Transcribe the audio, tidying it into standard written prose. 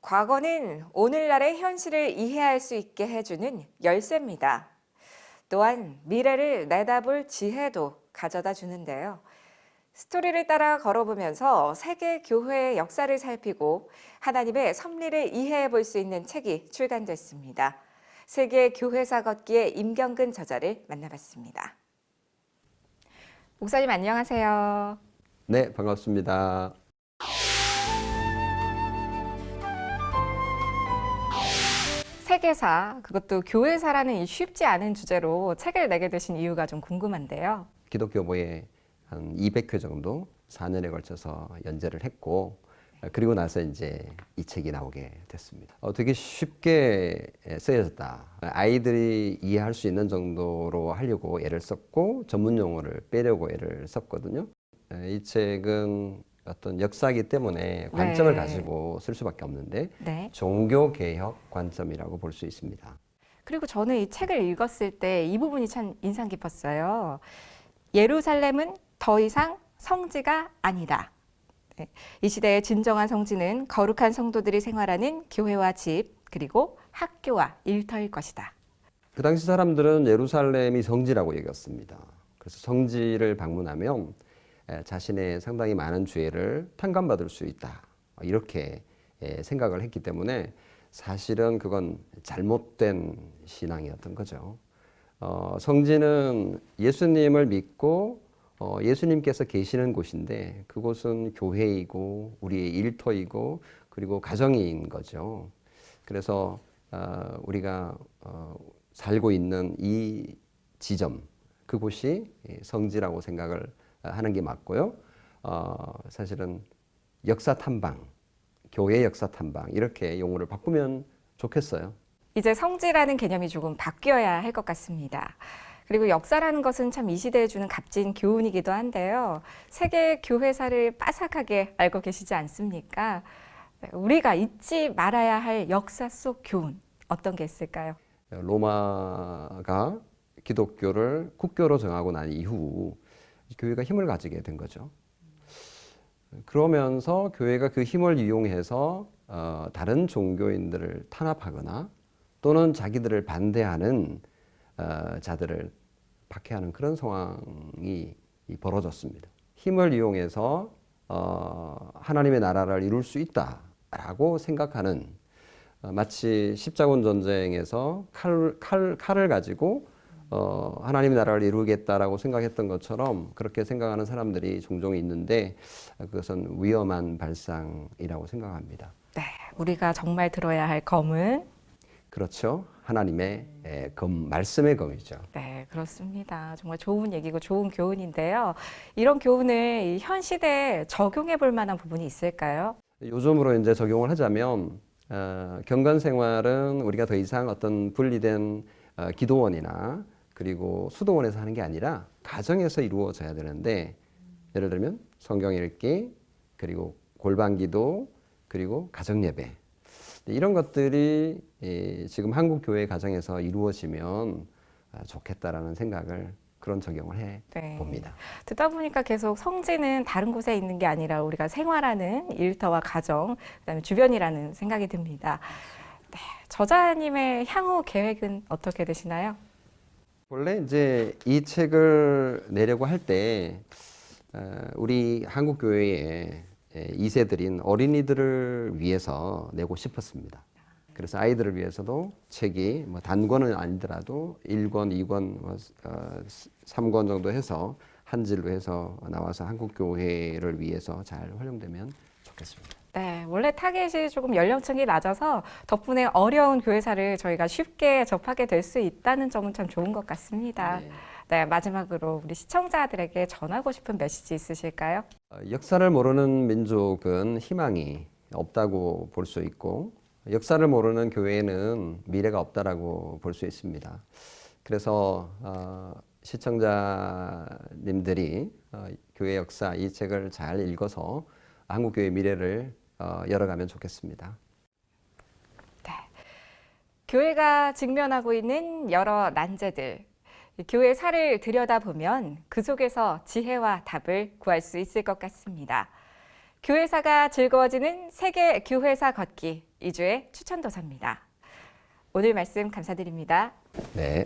과거는 오늘날의 현실을 이해할 수 있게 해주는 열쇠입니다. 또한 미래를 내다볼 지혜도 가져다 주는데요. 스토리를 따라 걸어보면서 세계 교회의 역사를 살피고 하나님의 섭리를 이해해 볼 수 있는 책이 출간됐습니다. 세계 교회사 걷기의 임경근 저자를 만나봤습니다. 목사님 안녕하세요. 네, 반갑습니다. 세계사, 그것도 교회사라는 이 쉽지 않은 주제로 책을 내게 되신 이유가 좀 궁금한데요. 기독교보에 한 200회 정도 4년에 걸쳐서 연재를 했고, 그리고 나서 이제 이 책이 나오게 됐습니다. 되게 쉽게 쓰여졌다. 아이들이 이해할 수 있는 정도로 하려고 애를 썼고, 전문 용어를 빼려고 애를 썼거든요. 이 책은 어떤 역사이기 때문에 관점을 가지고 쓸 수밖에 없는데, 종교개혁 관점이라고 볼 수 있습니다. 그리고 저는 이 책을 읽었을 때 이 부분이 참 인상 깊었어요. 예루살렘은 더 이상 성지가 아니다. 이 시대의 진정한 성지는 거룩한 성도들이 생활하는 교회와 집, 그리고 학교와 일터일 것이다. 그 당시 사람들은 예루살렘이 성지라고 여겼습니다. 그래서 성지를 방문하면 자신의 상당히 많은 죄를 탕감받을 수 있다. 이렇게 생각을 했기 때문에 사실은 그건 잘못된 신앙이었던 거죠. 성지는 예수님을 믿고 예수님께서 계시는 곳인데 그곳은 교회이고 우리의 일터이고 그리고 가정인 거죠. 그래서 우리가 살고 있는 이 지점, 그곳이 성지라고 생각을 하는 게 맞고요. 사실은 역사 탐방, 교회 역사 탐방 이렇게 용어를 바꾸면 좋겠어요. 이제 성지라는 개념이 조금 바뀌어야 할 것 같습니다. 그리고 역사라는 것은 참 이 시대에 주는 값진 교훈이기도 한데요. 세계 교회사를 빠삭하게 알고 계시지 않습니까? 우리가 잊지 말아야 할 역사 속 교훈, 어떤 게 있을까요? 로마가 기독교를 국교로 정하고 난 이후 교회가 힘을 가지게 된 거죠. 그러면서 교회가 그 힘을 이용해서 다른 종교인들을 탄압하거나 또는 자기들을 반대하는 자들을 박해하는 그런 상황이 벌어졌습니다. 힘을 이용해서 하나님의 나라를 이룰 수 있다라고 생각하는 마치 십자군 전쟁에서 칼을 가지고 하나님의 나라를 이루겠다라고 생각했던 것처럼 그렇게 생각하는 사람들이 종종 있는데 그것은 위험한 발상이라고 생각합니다. 네, 우리가 정말 들어야 할 검은 그렇죠. 하나님의 검, 말씀의 검이죠. 네, 그렇습니다. 정말 좋은 얘기고 좋은 교훈인데요. 이런 교훈을 현 시대에 적용해 볼 만한 부분이 있을까요? 요즘으로 이제 적용을 하자면 경건 생활은 우리가 더 이상 어떤 분리된 기도원이나 그리고 수도원에서 하는 게 아니라 가정에서 이루어져야 되는데 예를 들면 성경 읽기 그리고 골방 기도 그리고 가정 예배 이런 것들이 지금 한국 교회 가정에서 이루어지면 좋겠다라는 생각을 그런 적용을 해 봅니다. 듣다 보니까 계속 성지는 다른 곳에 있는 게 아니라 우리가 생활하는 일터와 가정, 그다음에 주변이라는 생각이 듭니다. 네, 저자님의 향후 계획은 어떻게 되시나요? 원래 이제 이 책을 내려고 할 때 우리 한국 교회의 2세들인 어린이들을 위해서 내고 싶었습니다. 그래서 아이들을 위해서도 책이 뭐 단권은 아니더라도 1권, 2권, 3권 정도 해서 한 질로 해서 나와서 한국 교회를 위해서 잘 활용되면 좋겠습니다. 네, 원래 타겟이 조금 연령층이 낮아서 덕분에 어려운 교회사를 저희가 쉽게 접하게 될 수 있다는 점은 참 좋은 것 같습니다. 네, 마지막으로 우리 시청자들에게 전하고 싶은 메시지 있으실까요? 역사를 모르는 민족은 희망이 없다고 볼 수 있고 역사를 모르는 교회에는 미래가 없다라고 볼 수 있습니다. 그래서 시청자님들이 교회 역사 이 책을 잘 읽어서 한국 교회의 미래를 열어가면 좋겠습니다. 네, 교회가 직면하고 있는 여러 난제들, 교회사를 들여다보면 그 속에서 지혜와 답을 구할 수 있을 것 같습니다. 교회사가 즐거워지는 세계 교회사 걷기 2주의 추천 도서입니다. 오늘 말씀 감사드립니다. 네.